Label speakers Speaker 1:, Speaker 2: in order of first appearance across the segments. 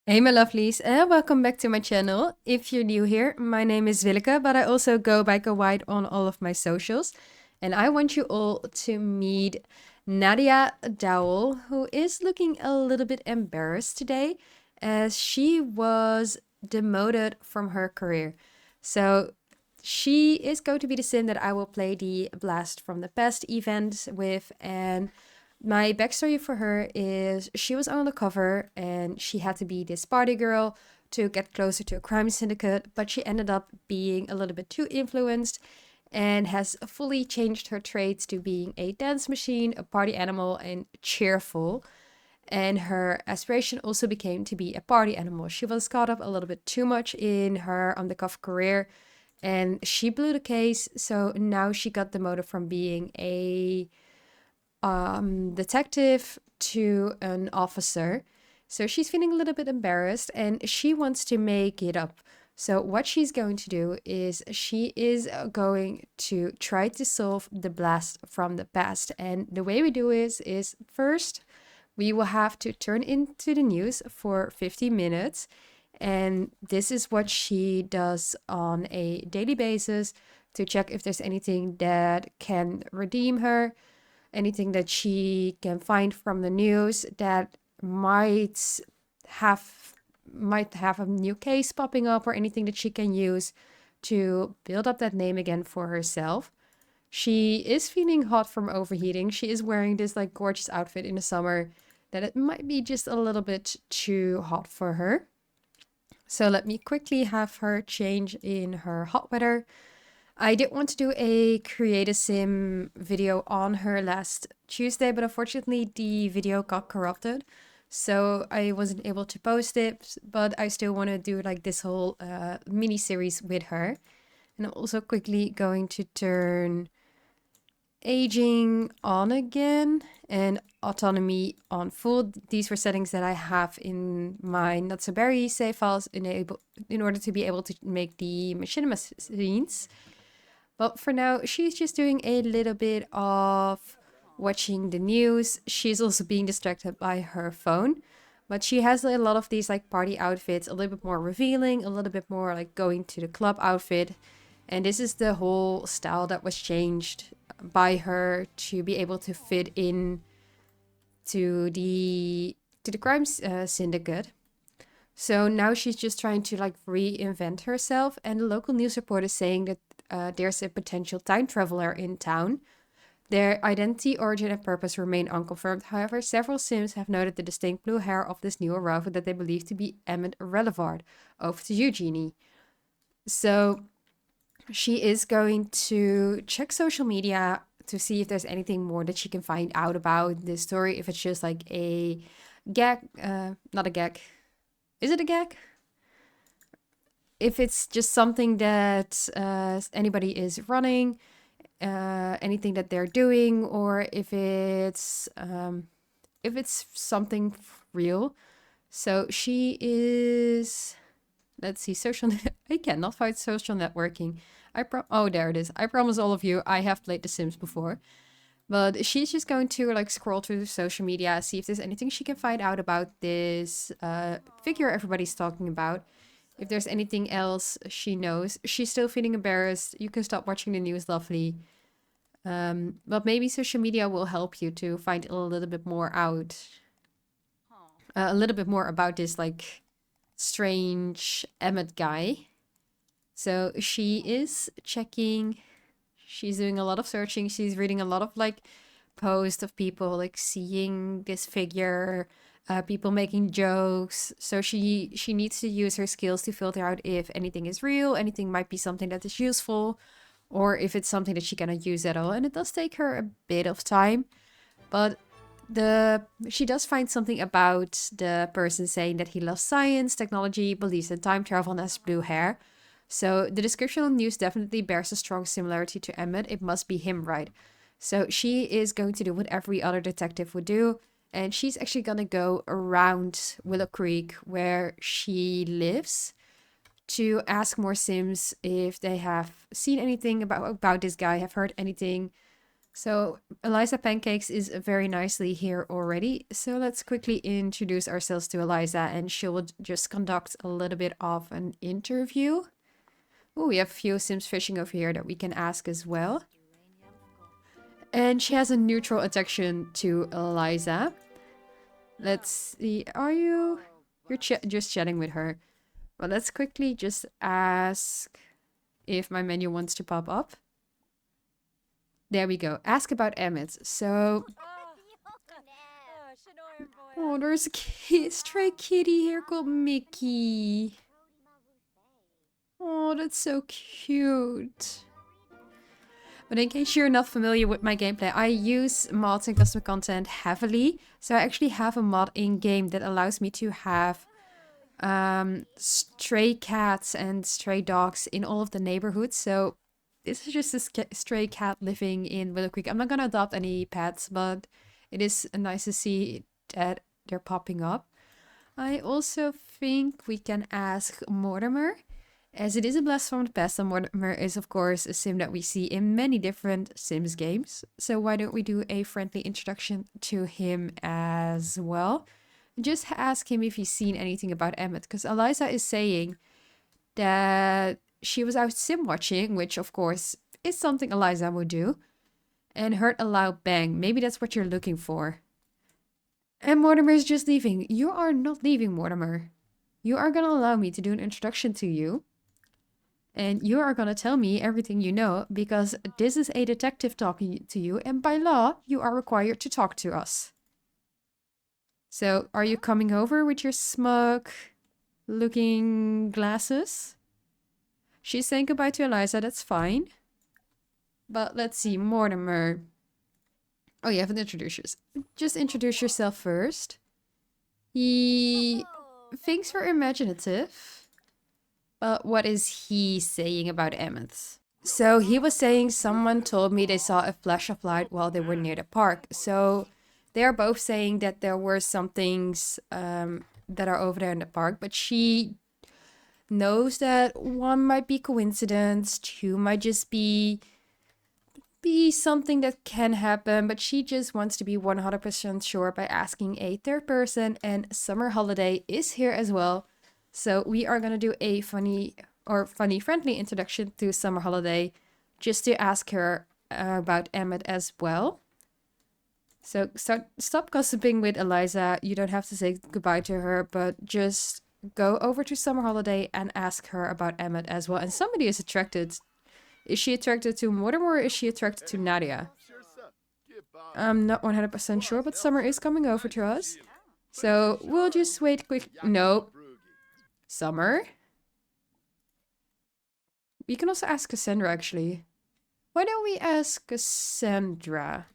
Speaker 1: Hey my lovelies, and welcome back to my channel. If you're new here, my name is Willeke, but I also go by Go White on all of my socials. And I want you all to meet Nadia Dowell, who is looking a little bit embarrassed today as she was demoted from her career. So she is going to be the sim that I will play the Blast from the Past event with, and my backstory for her is she was on the cover and she had to be this party girl to get closer to a crime syndicate, but she ended up being a little bit too influenced and has fully changed her traits to being a dance machine, a party animal, and cheerful. And her aspiration also became to be a party animal. She was caught up a little bit too much in her undercover career and she blew the case. So now she got demoted from being a detective to an officer. So she's feeling a little bit embarrassed and she wants to make it up. So what she's going to do is she is going to try to solve the blast from the past. And the way we do is first we will have to turn into the news for 50 minutes. And this is what she does on a daily basis to check if there's anything that can redeem her, anything that she can find from the news that have might have a new case popping up, or anything that she can use to build up that name again for herself. She is feeling hot from overheating. She is wearing this like gorgeous outfit in the summer that it might be just a little bit too hot for her. So let me quickly have her change in her hot weather. I did want to do a create a sim video on her last Tuesday, but unfortunately the video got corrupted. So I wasn't able to post it, but I still want to do like this whole mini series with her. And I'm also quickly going to turn aging on again and autonomy on full. These were settings that I have in my not so very save files in order to be able to make the machinima scenes. But for now, she's just doing a little bit of watching the news. She's also being distracted by her phone. But she has a lot of these like party outfits, a little bit more revealing, a little bit more like going to the club outfit. And this is the whole style that was changed by her to be able to fit in to the crime syndicate. So now she's just trying to like reinvent herself, and the local news report is saying that there's a potential time traveler in town. Their identity, origin, and purpose remain unconfirmed. However, several Sims have noted the distinct blue hair of this new arrival that they believe to be Emmett Relevard. Over to you, Jeannie. So she is going to check social media to see if there's anything more that she can find out about this story. If it's just like a gag, not a gag. Is it a gag? If it's just something that anybody is running, anything that they're doing, or if it's something real. So she is, let's see, I cannot find social networking. Oh, there it is. I promise all of you, I have played The Sims before. But she's just going to like scroll through social media, see if there's anything she can find out about this figure everybody's talking about. If there's anything else she knows. She's still feeling embarrassed. You can stop watching the news, lovely. But maybe social media will help you to find a little bit more out. A little bit more about this like strange Emmett guy. So she is checking. She's doing a lot of searching. She's reading a lot of like posts of people like seeing this figure, people making jokes. So she needs to use her skills to filter out if anything is real, anything might be something that is useful, or if it's something that she cannot use at all. And it does take her a bit of time, but she does find something about the person saying that he loves science, technology, believes in time travel, and has blue hair. So the description on news definitely bears a strong similarity to Emmett. It must be him, right? So she is going to do what every other detective would do. And she's actually going to go around Willow Creek where she lives to ask more Sims if they have seen anything about this guy, have heard anything. So Eliza Pancakes is very nicely here already. So let's quickly introduce ourselves to Eliza and she will just conduct a little bit of an interview. Oh, we have a few Sims fishing over here that we can ask as well. And she has a neutral attraction to Eliza. Let's see, you're just chatting with her. Well, let's quickly just ask if my menu wants to pop up. There we go. Ask about Emmett. So, oh, there's a stray kitty here called Mickey. Oh, that's so cute. But in case you're not familiar with my gameplay, I use mods and custom content heavily. So I actually have a mod in-game that allows me to have stray cats and stray dogs in all of the neighborhoods. So this is just a stray cat living in Willow Creek. I'm not gonna adopt any pets, but it is nice to see that they're popping up. I also think we can ask Mortimer, as it is a blast from the past, and Mortimer is of course a sim that we see in many different Sims games. So why don't we do a friendly introduction to him as well? Just ask him if he's seen anything about Emmett, because Eliza is saying that she was out sim watching, which of course is something Eliza would do, and heard a loud bang. Maybe that's what you're looking for. And Mortimer is just leaving. You are not leaving, Mortimer. You are gonna allow me to do an introduction to you. And you are gonna tell me everything you know, because this is a detective talking to you, and by law, you are required to talk to us. So, are you coming over with your smug looking glasses? She's saying goodbye to Eliza, that's fine. But let's see, Mortimer. Oh, you haven't introduced yourself. Just introduce yourself first. He thinks we're imaginative. But what is he saying about Emmett? So he was saying someone told me they saw a flash of light while they were near the park. So they are both saying that there were some things that are over there in the park, but she knows that one might be coincidence, two might just be something that can happen, but she just wants to be 100% sure by asking a third person, and Summer Holiday is here as well. So we are going to do a funny friendly introduction to Summer Holiday just to ask her about Emmett as well. So stop gossiping with Eliza. You don't have to say goodbye to her, but just go over to Summer Holiday and ask her about Emmett as well. And somebody is attracted. Is she attracted to Mortimer or is she attracted to Nadia? I'm not 100% sure, but Summer is coming over to us. So we'll just wait quick. No. Summer? We can also ask Cassandra, actually. Why don't we ask Cassandra?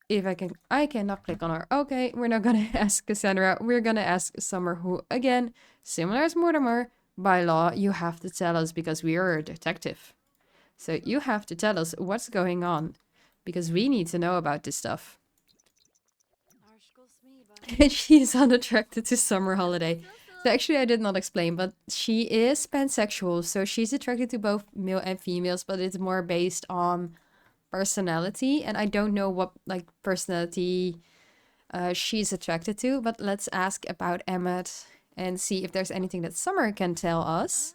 Speaker 1: If I cannot click on her. Okay, we're not gonna ask Cassandra. We're gonna ask Summer, who, again, similar as Mortimer, by law, you have to tell us because we are a detective. So you have to tell us what's going on, because we need to know about this stuff. And she is unattracted to Summer Holiday. So actually I did not explain, but she is pansexual, so she's attracted to both male and females, but it's more based on personality, and I don't know what like personality she's attracted to, but let's ask about Emmett and see if there's anything that Summer can tell us.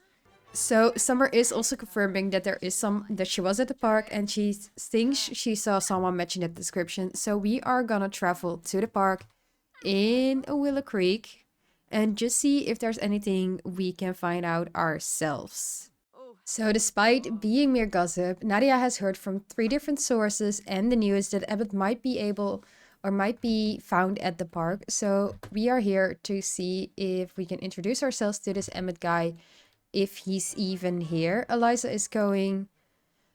Speaker 1: So Summer is also confirming that that she was at the park and she thinks she saw someone matching that description. So we are gonna travel to the park in Willow Creek and just see if there's anything we can find out ourselves. So despite being mere gossip, Nadia has heard from 3 different sources and the news that Emmett might be found at the park. So we are here to see if we can introduce ourselves to this Emmett guy, if he's even here. Eliza is going.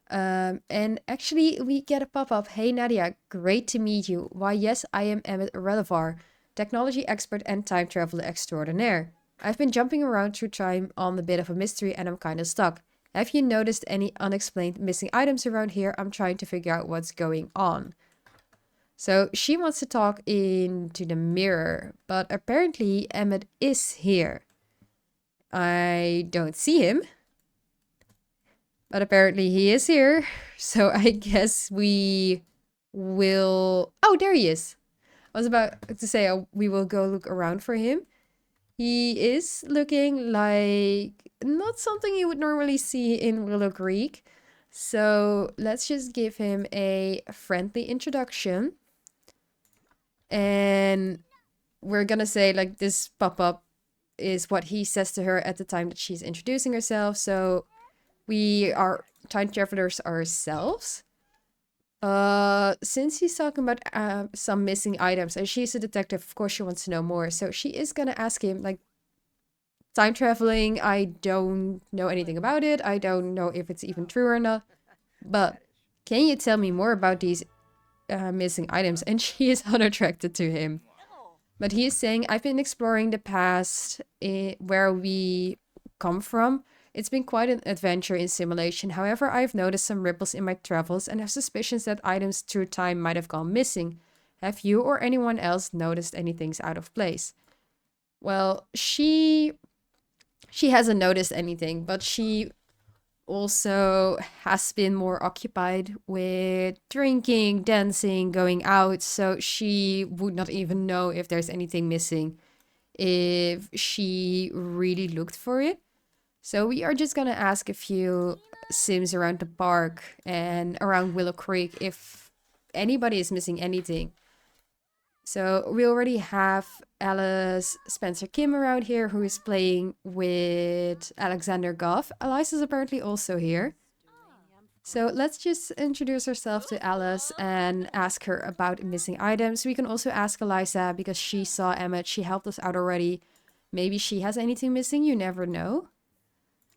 Speaker 1: And actually we get a pop-up. Hey Nadia, great to meet you. Why yes, I am Emmett Relevar, technology expert and time traveler extraordinaire. I've been jumping around through time on a bit of a mystery and I'm kinda stuck. Have you noticed any unexplained missing items around here? I'm trying to figure out what's going on. So she wants to talk into the mirror, but apparently Emmett is here. I don't see him. But apparently he is here. So I guess we will... Oh, there he is. I was about to say we will go look around for him. He is looking like not something you would normally see in Willow Creek. So let's just give him a friendly introduction. And we're gonna say like this pop-up is what he says to her at the time that she's introducing herself. So we are time travelers ourselves. Since he's talking about some missing items, and she's a detective, of course she wants to know more. So she is gonna ask him, like, time traveling, I don't know anything about it. I don't know if it's even true or not. But can you tell me more about these missing items? And she is unattracted to him. But he is saying, I've been exploring the past where we come from. It's been quite an adventure in simulation. However, I've noticed some ripples in my travels and have suspicions that items through time might have gone missing. Have you or anyone else noticed anything out of place? Well, she hasn't noticed anything, but she also has been more occupied with drinking, dancing, going out, so she would not even know if there's anything missing if she really looked for it. So we are just gonna ask a few Sims around the park and around Willow Creek if anybody is missing anything. So we already have Alice Spencer Kim around here who is playing with Alexander Goff. Eliza's apparently also here. So let's just introduce ourselves to Alice and ask her about missing items. We can also ask Eliza because she saw Emmett. She helped us out already. Maybe she has anything missing, you never know.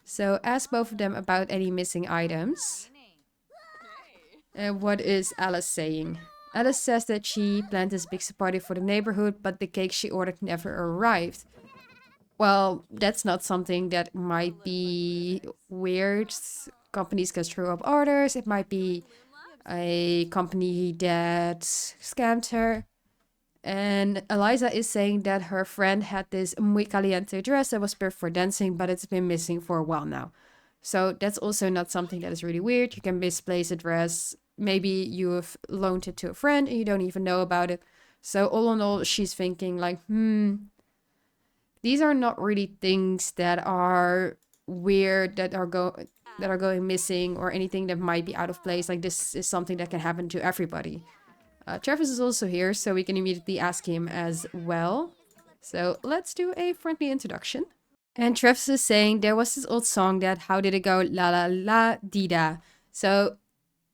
Speaker 1: So ask both of them about any missing items. And what is Alice saying? Alice says that she planned this big party for the neighborhood, but the cake she ordered never arrived. Well, that's not something that might be weird. Companies can screw up orders. It might be a company that scammed her. And Eliza is saying that her friend had this muy caliente dress that was perfect for dancing, but it's been missing for a while now. So that's also not something that is really weird. You can misplace a dress. Maybe you have loaned it to a friend and you don't even know about it. So all in all, she's thinking like, these are not really things that are weird, that are going missing or anything that might be out of place. Like this is something that can happen to everybody. Travis is also here, so we can immediately ask him as well. So let's do a friendly introduction. And Travis is saying there was this old song that, how did it go? La la la dee da. So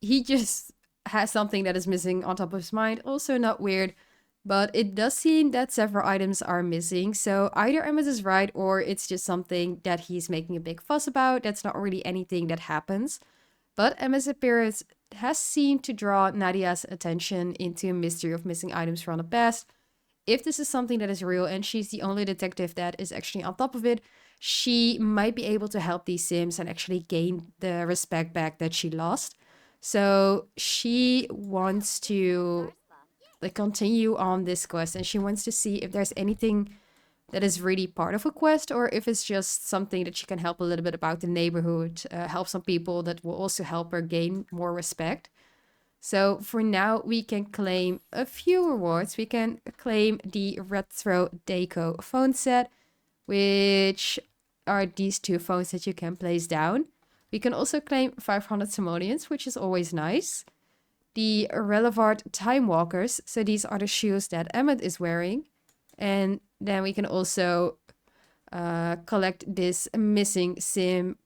Speaker 1: he just has something that is missing on top of his mind. Also not weird, but it does seem that several items are missing. So either Emmett is right or it's just something that he's making a big fuss about. That's not really anything that happens. But Emma's appearance has seemed to draw Nadia's attention into a mystery of missing items from the past. If this is something that is real and she's the only detective that is actually on top of it, she might be able to help these Sims and actually gain the respect back that she lost. So she wants to continue on this quest, and she wants to see if there's anything that is really part of a quest, or if it's just something that she can help a little bit about the neighborhood, help some people that will also help her gain more respect. So for now, we can claim a few rewards. We can claim the Retro Deco phone set, which are these two phones that you can place down. We can also claim 500 simoleons, which is always nice. The Relevant Time Walkers, so these are the shoes that Emmett is wearing. And then we can also collect this missing Sim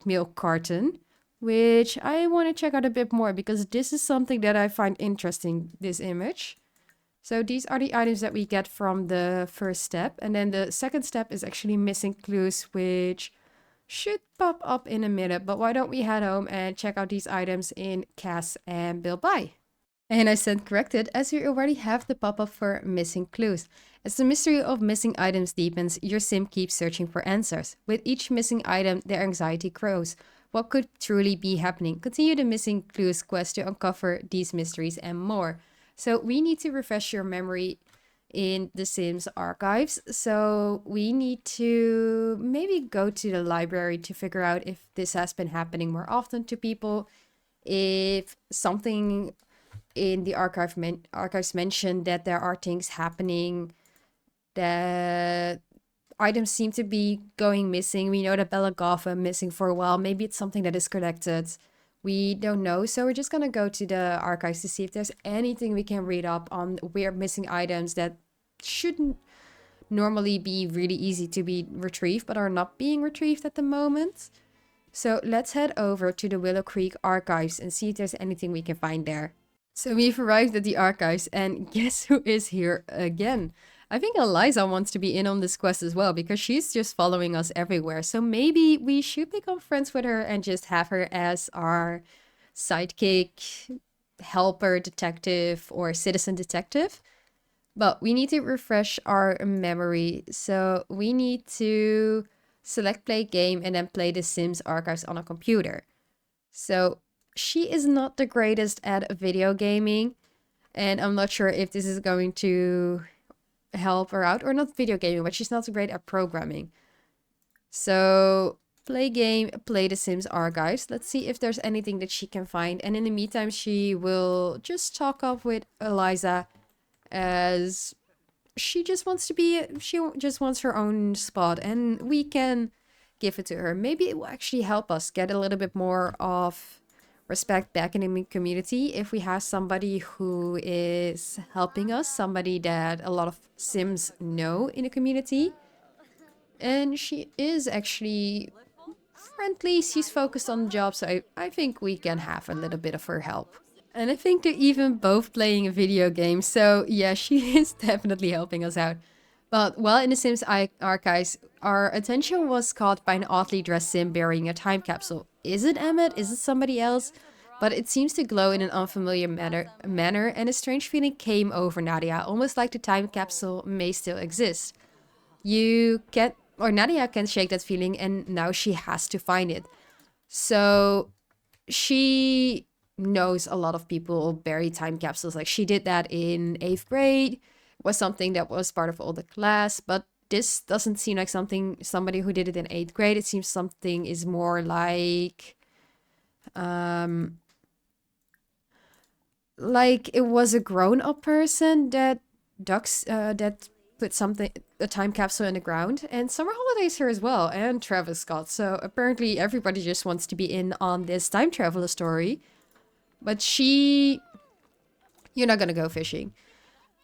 Speaker 1: milk carton, which I want to check out a bit more because this is something that I find interesting, this image. So these are the items that we get from the first step. And then the second step is actually missing clues, which should pop up in a minute. But why don't we head home and check out these items in Cass and Bill Bye. And I said corrected, as you already have the pop-up for missing clues. As the mystery of missing items deepens, your sim keeps searching for answers. With each missing item, their anxiety grows. What could truly be happening? Continue the missing clues quest to uncover these mysteries and more. So we need to refresh your memory in the Sims archives. So we need to maybe go to the library to figure out if this has been happening more often to people, if something in the archives mentioned that there are things happening, that items seem to be going missing. We know that Bella Gotha missing for a while. Maybe it's something that is connected. We don't know. So we're just going to go to the archives to see if there's anything we can read up on weird missing items that shouldn't normally be really easy to be retrieved, but are not being retrieved at the moment. So let's head over to the Willow Creek archives and see if there's anything we can find there. So we've arrived at the archives, and guess who is here again? I think Eliza wants to be in on this quest as well, because she's just following us everywhere. So maybe we should become friends with her and just have her as our sidekick, helper detective, or citizen detective. But we need to refresh our memory. So we need to select play game and then play the Sims archives on a computer. So she is not the greatest at video gaming, and I'm not sure if this is going to help her out, or not video gaming, but she's not so great at programming. So play game, play the Sims archives. Let's see if there's anything that she can find. And in the meantime, she will just talk up with Eliza, as she just wants her own spot, and we can give it to her. Maybe it will actually help us get a little bit more of respect back in the community if we have somebody who is helping us, somebody that a lot of Sims know in the community. And she is actually friendly, she's focused on the job, so I think we can have a little bit of her help. And I think they're even both playing a video game, so yeah, she is definitely helping us out. But while in the Sims archives, our attention was caught by an oddly dressed Sim bearing a time capsule. Is it Emmett? Is it somebody else? But it seems to glow in an unfamiliar manner, and a strange feeling came over Nadia, almost like the time capsule may still exist. Nadia can shake that feeling, and now she has to find it. So she knows a lot of people bury time capsules. Like, she did that in 8th grade. It was something that was part of all the class, but this doesn't seem like somebody who did it in 8th grade. It seems something is more like it was a grown-up person that put a time capsule in the ground. And Summer Holidays here as well, and Travis Scott. So apparently everybody just wants to be in on this time traveler story. But you're not gonna go fishing.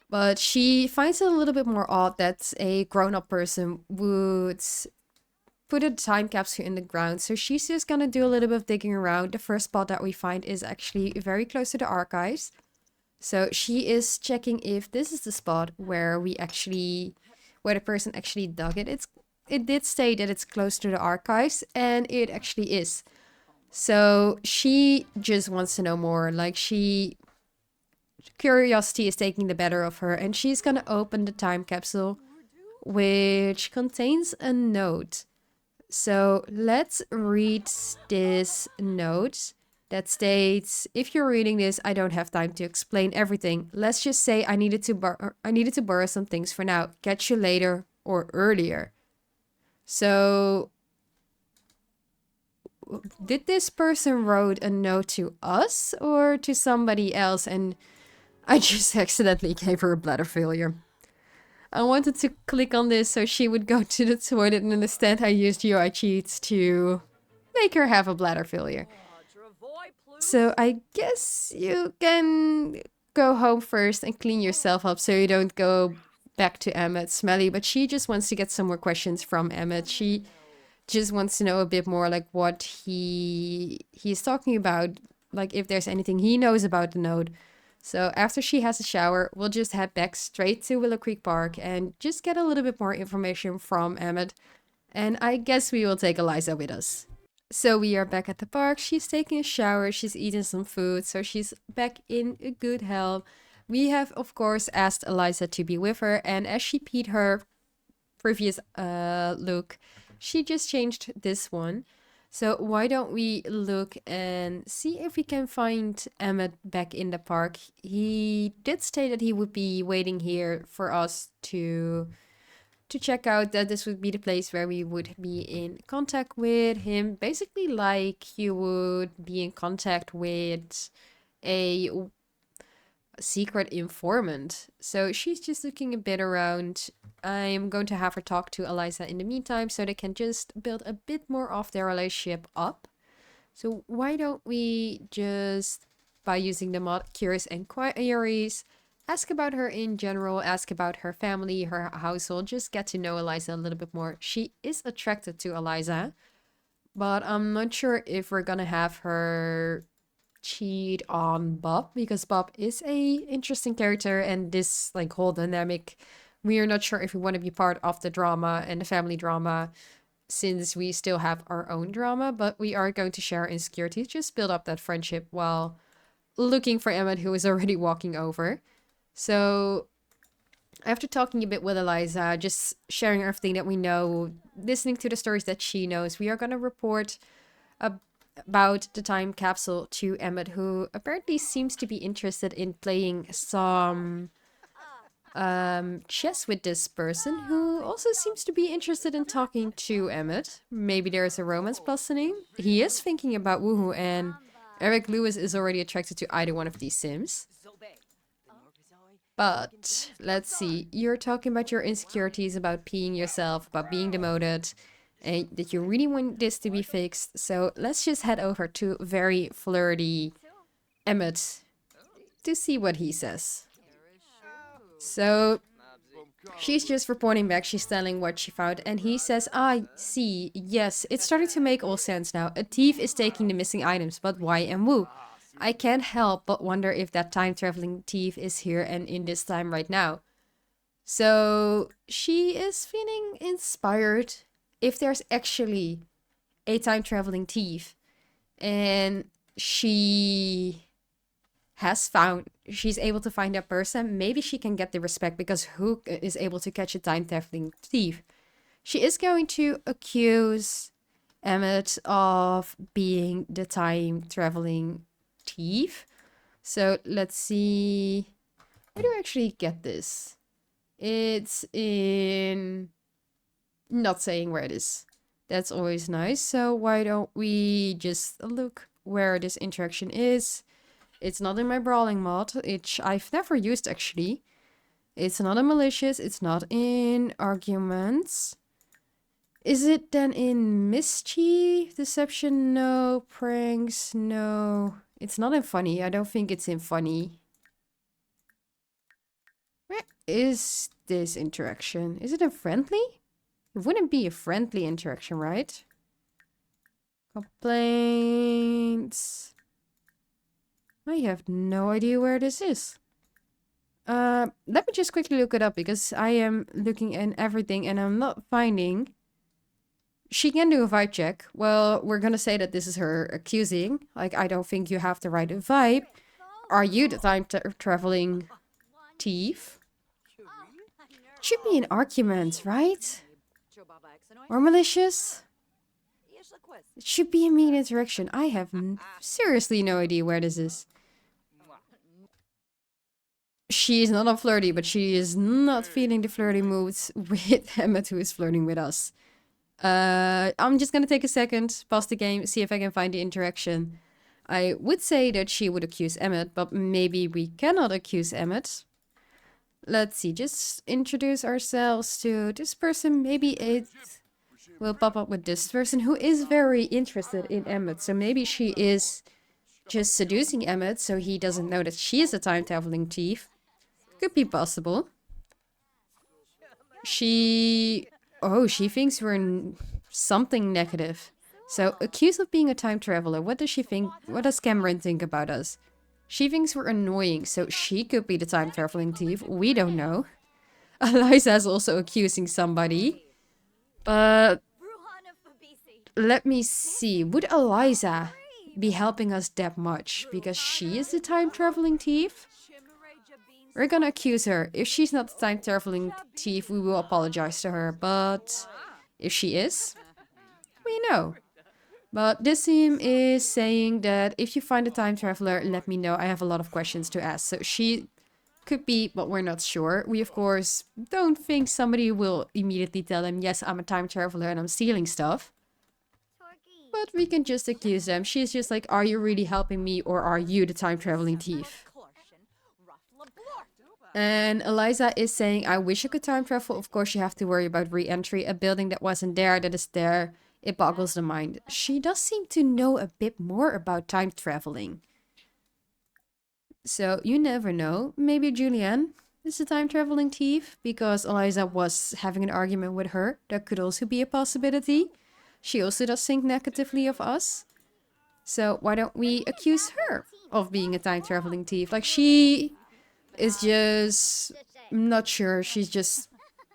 Speaker 1: But she finds it a little bit more odd that a grown-up person would put a time capsule in the ground. So she's just gonna do a little bit of digging around. The first spot that we find is actually very close to the archives. So she is checking if this is the spot where the person actually dug it. It did say that it's close to the archives, and it actually is. So she just wants to know more. Curiosity is taking the better of her, and she's gonna open the time capsule, which contains a note. So let's read this note that states, if you're reading this, I don't have time to explain everything. Let's just say I needed to borrow some things for now. Catch you later or earlier. So did this person wrote a note to us or to somebody else, and I just accidentally gave her a bladder failure? I wanted to click on this so she would go to the toilet, and instead I used UI cheats to make her have a bladder failure. So I guess you can go home first and clean yourself up so you don't go back to Emmett smelly. But she just wants to get some more questions from Emmett. She just wants to know a bit more, like, what he's talking about, like if there's anything he knows about the note. So after she has a shower, we'll just head back straight to Willow Creek Park and just get a little bit more information from Emmett. And I guess we will take Eliza with us. So we are back at the park. She's taking a shower. She's eating some food. So she's back in a good health. We have, of course, asked Eliza to be with her. And as she peed her previous look, she just changed this one. So why don't we look and see if we can find Emmett back in the park? He did state that he would be waiting here for us to check out, that this would be the place where we would be in contact with him, basically like you would be in contact with a secret informant. So she's just looking a bit around. I'm going to have her talk to Eliza in the meantime so they can just build a bit more of their relationship up. So why don't we just, by using the mod Curious Inquiries, ask about her in general, ask about her family, her household, just get to know Eliza a little bit more. She is attracted to Eliza, but I'm not sure if we're gonna have her cheat on Bob, because Bob is a interesting character, and this like whole dynamic, we are not sure if we want to be part of the drama and the family drama, since we still have our own drama, but we are going to share insecurities, just build up that friendship while looking for Emmett, who is already walking over. So after talking a bit with Eliza, just sharing everything that we know, listening to the stories that she knows, we are going to report about the time capsule to Emmett, who apparently seems to be interested in playing some chess with this person, who also seems to be interested in talking to Emmett. Maybe there's a romance blossoming. He is thinking about Woohoo, and Eric Lewis is already attracted to either one of these Sims. But let's see, you're talking about your insecurities, about peeing yourself, about being demoted, and that you really want this to be fixed. So let's just head over to very flirty Emmett to see what he says. So she's just reporting back, she's telling what she found, and he says, "I see, yes, it's starting to make all sense now. A thief is taking the missing items, but why and who? I can't help but wonder if that time-traveling thief is here and in this time right now." So she is feeling inspired. If there's actually a time-traveling thief, and she's able to find that person, maybe she can get the respect, because who is able to catch a time-traveling thief? She is going to accuse Emmett of being the time-traveling thief. So let's see. Where do I actually get this? It's in... not saying where it is. That's always nice. So why don't we just look where this interaction is? It's not in my brawling mod, which I've never used actually. It's not in malicious, it's not in arguments. Is it then in mischief? Deception? No. Pranks? No. It's not in funny. I don't think it's in funny. Where is this interaction? Is it in friendly? It wouldn't be a friendly interaction, right? Complaints. I have no idea where this is. Let me just quickly look it up, because I am looking in everything and I'm not finding. She can do a vibe check. Well, we're gonna say that this is her accusing. Like, I don't think you have the right vibe. Are you the time-traveling thief? Should be an argument, right? Or malicious? It should be a mean interaction. I have seriously no idea where this is. She is not on flirty, but she is not feeling the flirty moods with Emmett, who is flirting with us. I'm just gonna take a second, pause the game, see if I can find the interaction. I would say that she would accuse Emmett, but maybe we cannot accuse Emmett. Let's see, just introduce ourselves to this person. Maybe it will pop up with this person who is very interested in Emmett. So maybe she is just seducing Emmett so he doesn't know that she is a time-traveling thief. Could be possible. She thinks we're something negative. So, accused of being a time traveler. What does she think? What does Cameron think about us? She thinks we're annoying, so she could be the time traveling thief. We don't know. Eliza is also accusing somebody. But let me see. Would Eliza be helping us that much? Because she is the time traveling thief? We're gonna accuse her. If she's not the time traveling thief, we will apologize to her. But if she is, we know. But this sim is saying that if you find a time traveler, let me know. I have a lot of questions to ask. So she could be, but we're not sure. We, of course, don't think somebody will immediately tell them, yes, I'm a time traveler and I'm stealing stuff. But we can just accuse them. She's just like, are you really helping me or are you the time traveling thief? And Eliza is saying, I wish I could time travel. Of course, you have to worry about re-entry. A building that wasn't there, that is there. It boggles the mind. She does seem to know a bit more about time traveling. So you never know. Maybe Julianne is a time traveling thief because Eliza was having an argument with her. That could also be a possibility. She also does think negatively of us. So why don't we accuse her of being a time traveling thief? Like, she is just not sure. She's just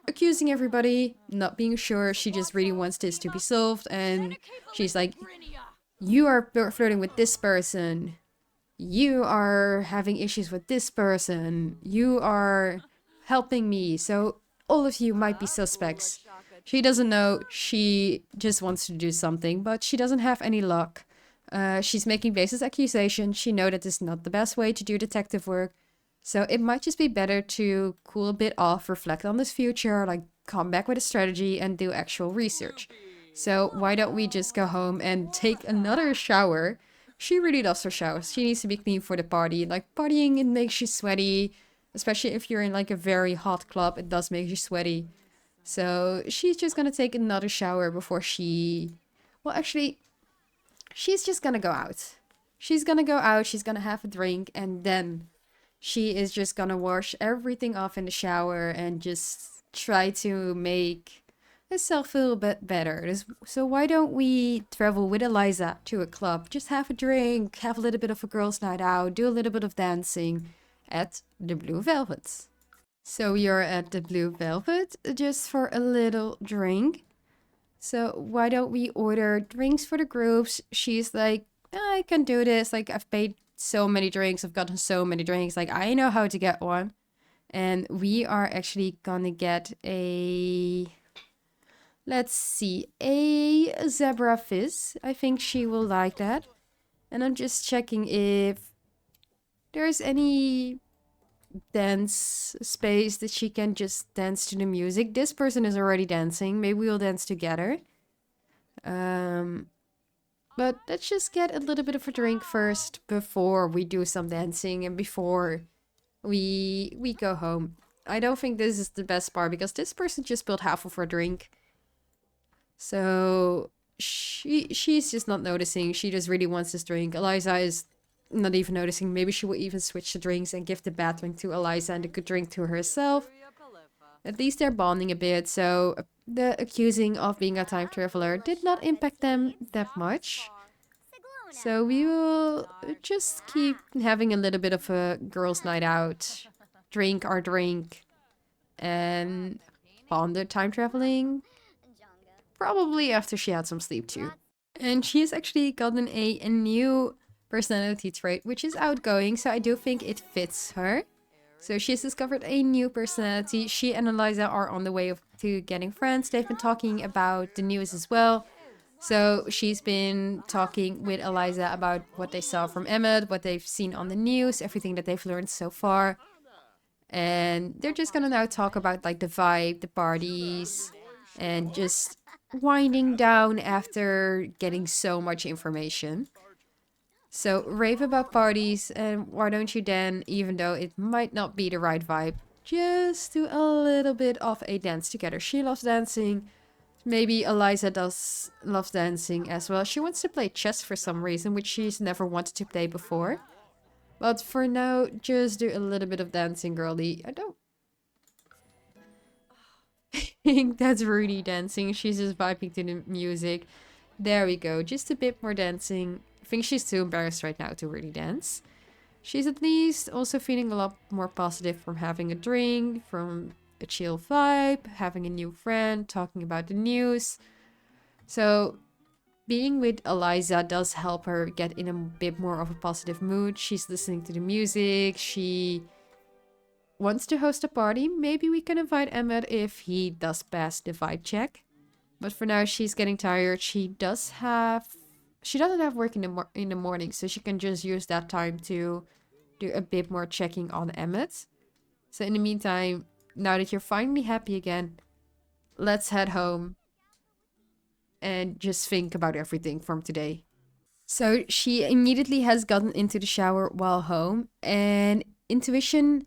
Speaker 1: accusing everybody, not being sure. She just really wants this to be solved. And she's like, you are flirting with this person. You are having issues with this person. You are helping me. So all of you might be suspects. She doesn't know. She just wants to do something, but she doesn't have any luck. She's making baseless accusations. She knows that this is not the best way to do detective work. So it might just be better to cool a bit off, reflect on this future, like come back with a strategy and do actual research. So why don't we just go home and take another shower? She really loves her showers. She needs to be clean for the party. Like, partying, it makes you sweaty. Especially if you're in like a very hot club, it does make you sweaty. So she's just gonna take another shower before she... Well, actually, she's just gonna go out. She's gonna go out, she's gonna have a drink, and then she is just gonna wash everything off in the shower and just try to make herself feel a bit better. So why don't we travel with Eliza to a club? Just have a drink, have a little bit of a girls' night out, do a little bit of dancing at the Blue Velvet. So you're at the Blue Velvet just for a little drink. So why don't we order drinks for the groups? She's like, I can do this. Like, I've paid so many drinks. I've gotten so many drinks. Like, I know how to get one. And we are actually gonna get a... Let's see. A zebra fizz. I think she will like that. And I'm just checking if there's any dance space that she can just dance to the music. This person is already dancing. Maybe we'll dance together. But let's just get a little bit of a drink first before we do some dancing and before we go home. I don't think this is the best part because this person just spilled half of her drink. So she's just not noticing. She just really wants this drink. Eliza is not even noticing. Maybe she will even switch the drinks and give the bad drink to Eliza and the good drink to herself. At least they're bonding a bit, so the accusing of being a time traveler did not impact them that much. So we will just keep having a little bit of a girls' night out, drink our drink, and ponder time traveling. Probably after she had some sleep too. And she has actually gotten a new personality trait, which is outgoing, so I do think it fits her. So she's discovered a new personality. She and Eliza are on the way to getting friends. They've been talking about the news as well. So she's been talking with Eliza about what they saw from Emmett, what they've seen on the news, everything that they've learned so far. And they're just gonna now talk about like the vibe, the parties, and just winding down after getting so much information. So rave about parties, and why don't you then, even though it might not be the right vibe, just do a little bit of a dance together. She loves dancing. Maybe Eliza loves dancing as well. She wants to play chess for some reason, which she's never wanted to play before. But for now, just do a little bit of dancing, girly. I don't think that's Rudy dancing. She's just vibing to the music. There we go. Just a bit more dancing. I think she's too embarrassed right now to really dance. She's at least also feeling a lot more positive from having a drink, from a chill vibe, having a new friend, talking about the news. So being with Eliza does help her get in a bit more of a positive mood. She's listening to the music. She wants to host a party. Maybe we can invite Emmett if he does pass the vibe check. But for now, she's getting tired. She does have she doesn't have work in the morning, so she can just use that time to do a bit more checking on Emmett. So in the meantime, now that you're finally happy again, let's head home and just think about everything from today. So she immediately has gotten into the shower while home, and intuition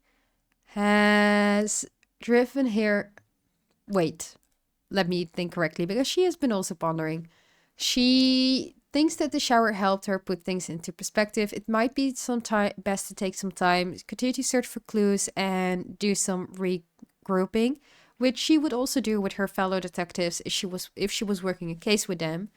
Speaker 1: has driven her. Wait, let me think correctly, because she has been also pondering. She thinks that the shower helped her put things into perspective. It might be some time best to take some time, continue to search for clues, and do some regrouping, which she would also do with her fellow detectives if she was working a case with them.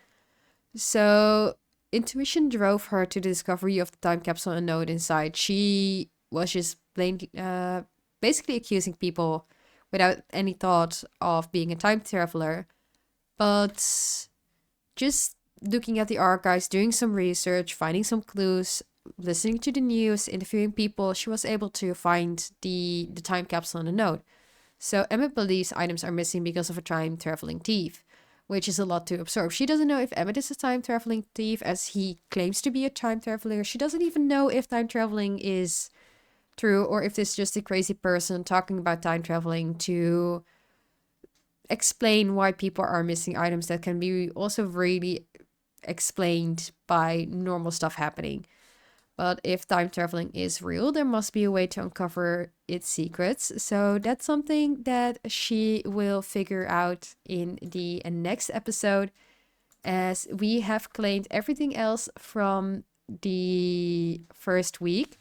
Speaker 1: So intuition drove her to the discovery of the time capsule and note inside. She was just basically accusing people without any thought of being a time traveler, but just looking at the archives, doing some research, finding some clues, listening to the news, interviewing people, she was able to find the time capsule and the note. So Emmett believes items are missing because of a time traveling thief, which is a lot to absorb. She doesn't know if Emmett is a time traveling thief, as he claims to be a time traveler. She doesn't even know if time traveling is true or if it's just a crazy person talking about time traveling to explain why people are missing items that can be also really explained by normal stuff happening. But if time traveling is real, there must be a way to uncover its secrets. So that's something that she will figure out in the next episode, as we have claimed everything else from the first week.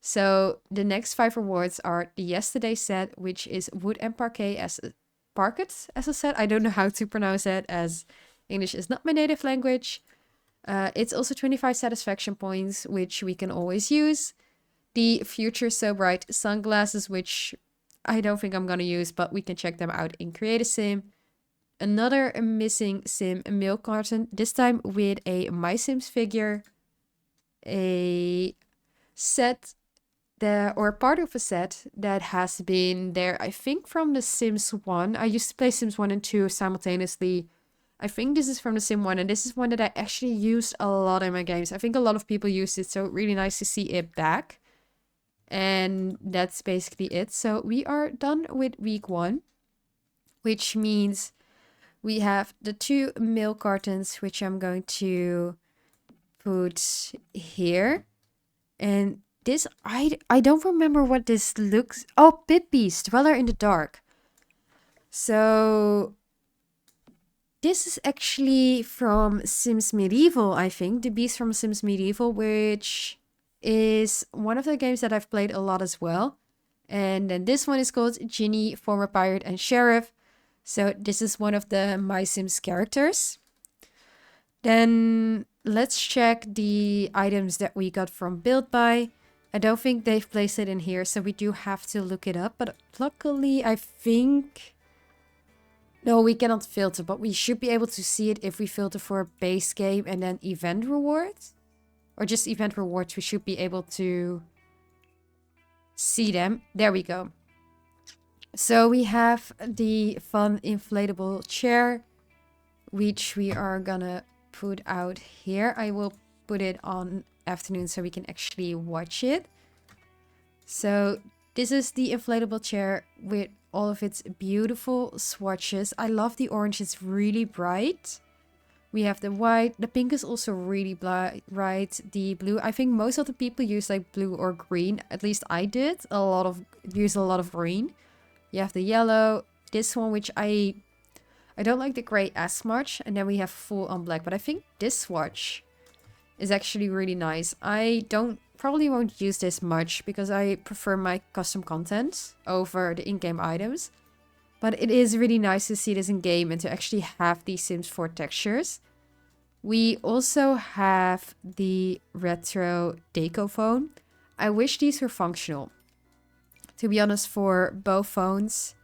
Speaker 1: So the next 5 rewards are the yesterday set, which is wood and parquet as parquet as a set. I don't know how to pronounce it, as English is not my native language. It's also 25 satisfaction points, which we can always use. The future so bright sunglasses, which I don't think I'm gonna use, but we can check them out in Create a Sim. Another missing sim milk carton, this time with a My Sims figure. A set or part of a set that has been there, I think, from The Sims 1. I used to play Sims 1 and 2 simultaneously. I think this is from The Sim 1, and this is one that I actually used a lot in my games. I think a lot of people used it, so really nice to see it back. And that's basically it. So we are done with week 1, which means we have the 2 milk cartons, which I'm going to put here. And this, I don't remember what this looks... Oh, Pit Beast, Dweller in the Dark. So this is actually from Sims Medieval, I think. The Beast from Sims Medieval, which is one of the games that I've played a lot as well. And then this one is called Ginny, Former Pirate and Sheriff. So this is one of the My Sims characters. Then let's check the items that we got from Build By. I don't think they've placed it in here, so we do have to look it up. But luckily, I think... No, we cannot filter, but we should be able to see it if we filter for a base game and then event rewards. Or just event rewards, we should be able to see them. There we go. So we have the fun inflatable chair, which we are gonna put out here. I will put it on afternoon so we can actually watch it. So this is the inflatable chair with all of its beautiful swatches. I love the orange, it's really bright. We have the white, the pink is also really bright. The blue, I think most of the people use like blue or green. At least I did. Use a lot of green. You have the yellow, this one, which I don't like the gray as much. And then we have full on black, but I think this swatch is actually really nice. I probably won't use this much because I prefer my custom content over the in-game items. But it is really nice to see this in game and to actually have these Sims 4 textures. We also have the retro deco phone. I wish these were functional. To be honest, for both phones,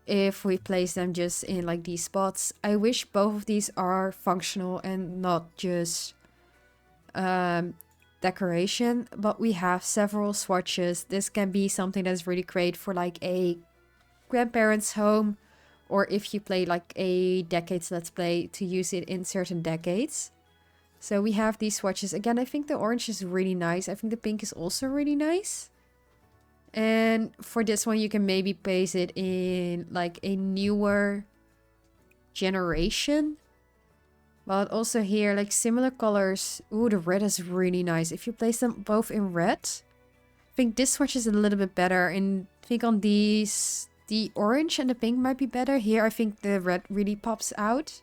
Speaker 1: if we place them just in like these spots, I wish both of these are functional and not just decoration. But we have several swatches. This can be something that's really great for like a grandparents' home, or if you play like a decades let's play, to use it in certain decades. So we have these swatches. Again, I think the orange is really nice. I think the pink is also really nice. And for this one, you can maybe place it in like a newer generation. But also here, like similar colors. Ooh, the red is really nice. If you place them both in red, I think this swatch is a little bit better. And I think on these, the orange and the pink might be better. Here, I think the red really pops out.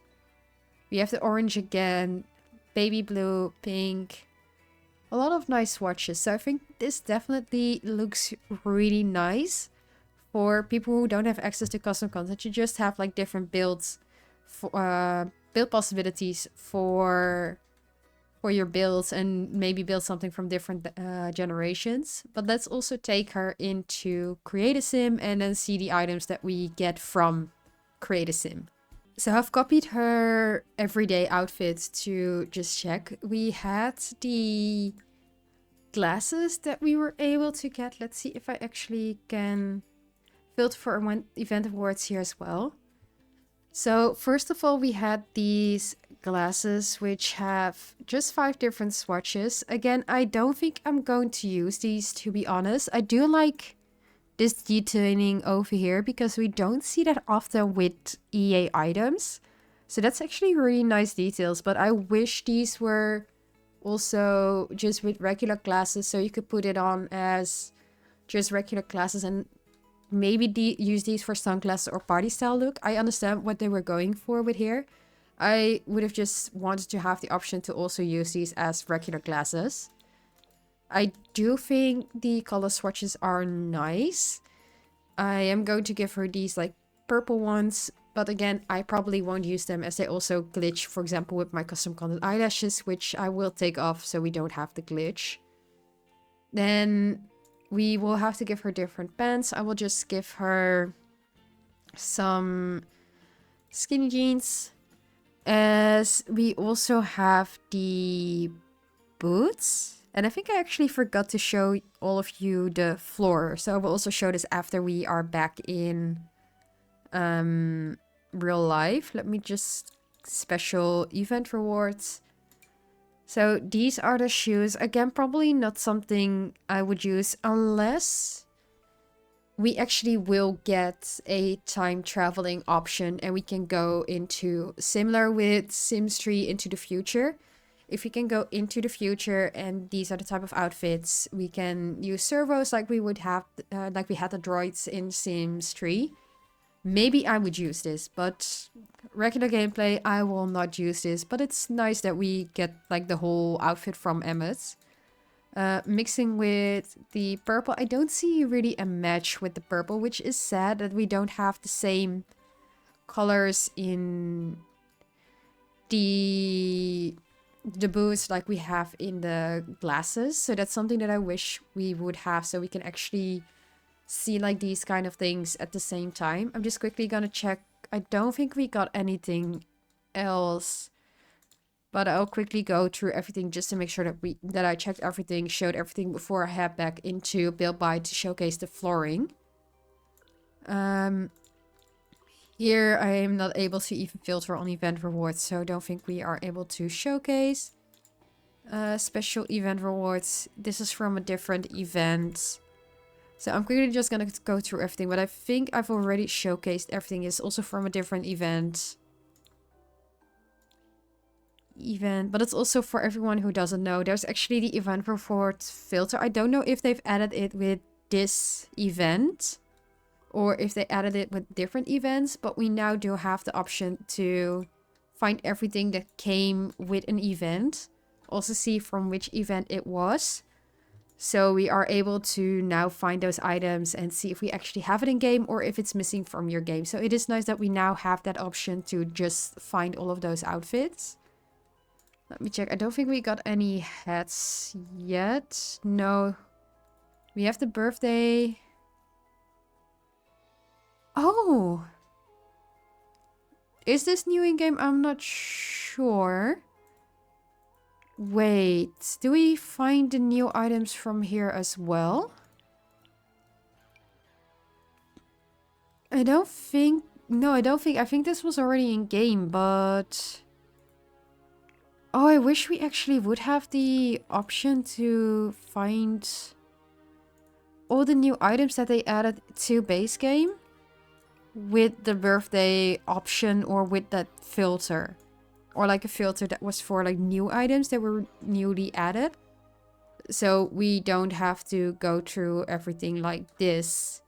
Speaker 1: We have the orange again, baby blue, pink. A lot of nice swatches. So I think this definitely looks really nice for people who don't have access to custom content. You just have like different builds for build possibilities for your builds and maybe build something from different generations. But let's also take her into Create a Sim and then see the items that we get from Create a Sim. So I've copied her everyday outfit to just check. We had the glasses that we were able to get. Let's see if I actually can filter for one event awards here as well. So first of all, we had these glasses which have just 5 different swatches. Again, I don't think I'm going to use these, to be honest. I do like this detailing over here because we don't see that often with EA items. So that's actually really nice details, but I wish these were also just with regular glasses, so you could put it on as just regular glasses and maybe use these for sunglasses or party style look. I understand what they were going for with here. I would have just wanted to have the option to also use these as regular glasses. I do think the color swatches are nice. I am going to give her these like purple ones, but again, I probably won't use them as they also glitch, for example, with my custom content eyelashes, which I will take off so we don't have the glitch. Then we will have to give her different pants. I will just give her some skinny jeans, as we also have the boots. And I think I actually forgot to show all of you the floor. So I will also show this after we are back in real life. Let me just special event rewards. So these are the shoes. Again, probably not something I would use unless we actually will get a time traveling option and we can go into, similar with Sims 3, into the future. If we can go into the future and these are the type of outfits, we can use servos like we would have, like we had the droids in Sims 3. Maybe I would use this, but regular gameplay, I will not use this. But it's nice that we get like the whole outfit from Emmett. Mixing with the purple, I don't see really a match with the purple, which is sad that we don't have the same colors in the boots like we have in the glasses. So that's something that I wish we would have, so we can actually see like these kind of things at the same time. I'm just quickly gonna check. I don't think we got anything else, but I'll quickly go through everything just to make sure that I checked everything, showed everything before I head back into Build By to showcase the flooring. Here I am not able to even filter on event rewards, so I don't think we are able to showcase. Special event rewards. This is from a different event. So I'm quickly just gonna go through everything, but I think I've already showcased everything. It's also from a different event. But it's also for everyone who doesn't know. There's actually the event reward filter. I don't know if they've added it with this event or if they added it with different events, but we now do have the option to find everything that came with an event. Also see from which event it was. So we are able to now find those items and see if we actually have it in game or if it's missing from your game. So it is nice that we now have that option to just find all of those outfits. Let me check. I don't think we got any hats yet. No. We have the birthday. Oh! Is this new in game? I'm not sure. Wait, do we find the new items from here as well? I don't think... No, I don't think... I think this was already in game, but... Oh, I wish we actually would have the option to find all the new items that they added to base game with the birthday option or with that filter. Or like a filter that was for like new items that were newly added. So we don't have to go through everything like this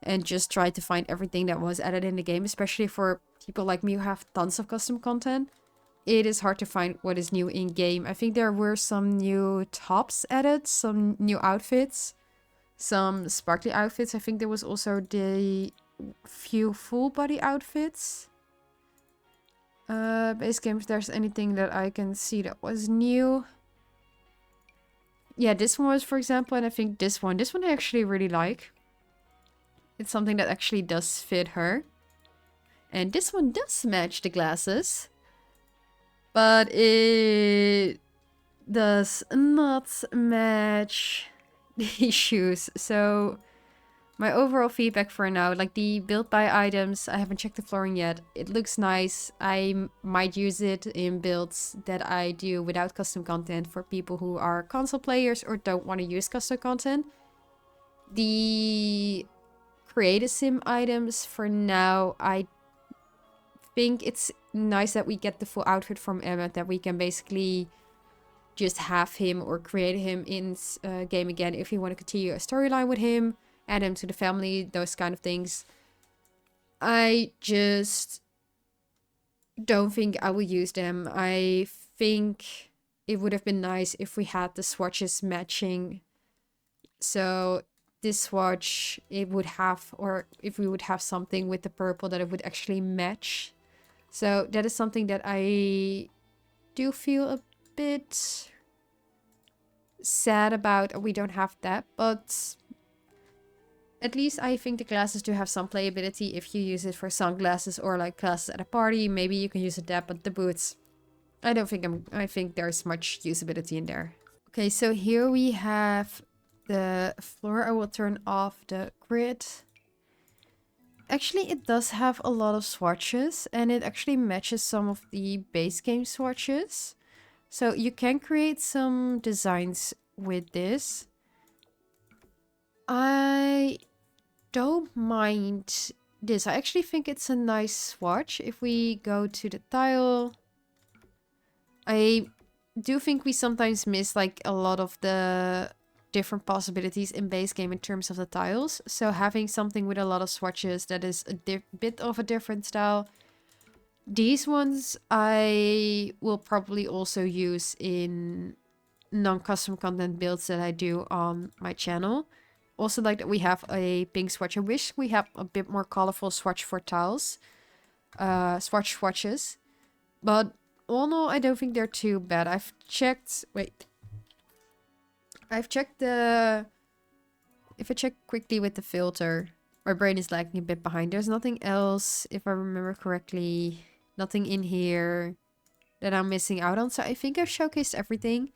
Speaker 1: and just try to find everything that was added in the game, especially for people like me who have tons of custom content. It is hard to find what is new in game. I think there were some new tops added, some new outfits, some sparkly outfits. I think there was also the few full body outfits. Base game, if there's anything that I can see that was new. Yeah, this one was, for example, and I think this one I actually really like. It's something that actually does fit her. And this one does match the glasses. But it does not match the shoes. So my overall feedback for now, like the build by items, I haven't checked the flooring yet. It looks nice. I might use it in builds that I do without custom content for people who are console players or don't want to use custom content. The create a sim items for now, I think it's nice that we get the full outfit from Emmet, that we can basically just have him or create him in game again if you want to continue a storyline with him, add him to the family, those kind of things. I just don't think I will use them. I think it would have been nice if we had the swatches matching. So this swatch, it would have, or if we would have something with the purple that it would actually match. So that is something that I do feel a bit sad about. We don't have that, but at least I think the glasses do have some playability if you use it for sunglasses or like glasses at a party. Maybe you can use it that, but the boots, I don't think I think there's much usability in there. Okay, so here we have the floor. I will turn off the grid. Actually, it does have a lot of swatches and it actually matches some of the base game swatches. So you can create some designs with this. I don't mind this. I actually think it's a nice swatch. If we go to the tile, I do think we sometimes miss like a lot of the different possibilities in base game in terms of the tiles. So having something with a lot of swatches that is a bit of a different style. These ones I will probably also use in non-custom content builds that I do on my channel. Also like that we have a pink swatch. I wish we have a bit more colorful swatch for tiles. Swatches. But all in all, I don't think they're too bad. I've checked the... If I check quickly with the filter, my brain is lagging a bit behind. There's nothing else, if I remember correctly. Nothing in here that I'm missing out on. So I think I've showcased everything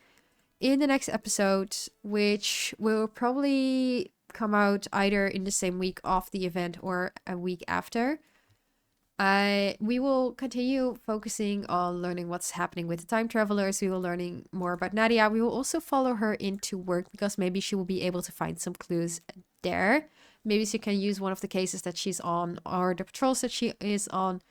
Speaker 1: in the next episode, which will probably come out either in the same week of the event or a week after. We will continue focusing on learning what's happening with the time travelers. We will learning more about Nadia. We will also follow her into work because maybe she will be able to find some clues there. Maybe she can use one of the cases that she's on or the patrols that she is on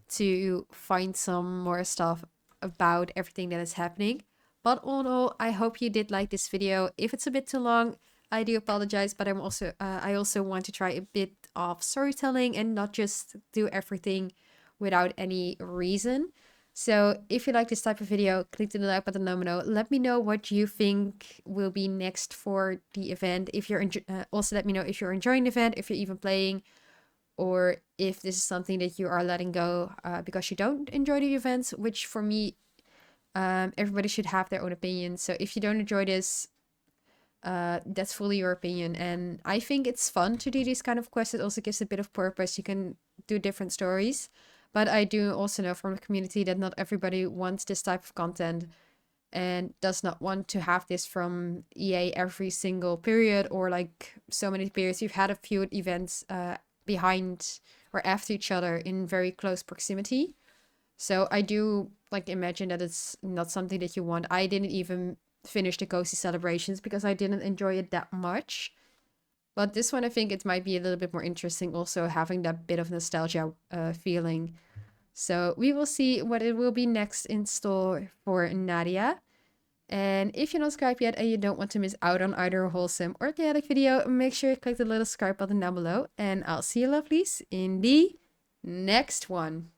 Speaker 1: to find some more stuff about everything that is happening. But all in all, I hope you did like this video. If it's a bit too long, I do apologize, but I also want to try a bit of storytelling and not just do everything without any reason. So if you like this type of video, click the like button down below. Let me know what you think will be next for the event. If you're also let me know if you're enjoying the event, if you're even playing, or if this is something that you are letting go because you don't enjoy the events, which for me, everybody should have their own opinion. So if you don't enjoy this, that's fully your opinion. And I think it's fun to do these kind of quests. It also gives a bit of purpose. You can do different stories. But I do also know from the community that not everybody wants this type of content and does not want to have this from EA every single period or like so many periods. You've had a few events behind or after each other in very close proximity. So I do like imagine that it's not something that you want. I didn't even finish the Cozy Celebrations because I didn't enjoy it that much. But this one, I think it might be a little bit more interesting, also having that bit of nostalgia feeling. So we will see what it will be next in store for Nadia. And if you're not subscribed yet and you don't want to miss out on either a wholesome or chaotic video, make sure you click the little subscribe button down below. And I'll see you lovelies in the next one.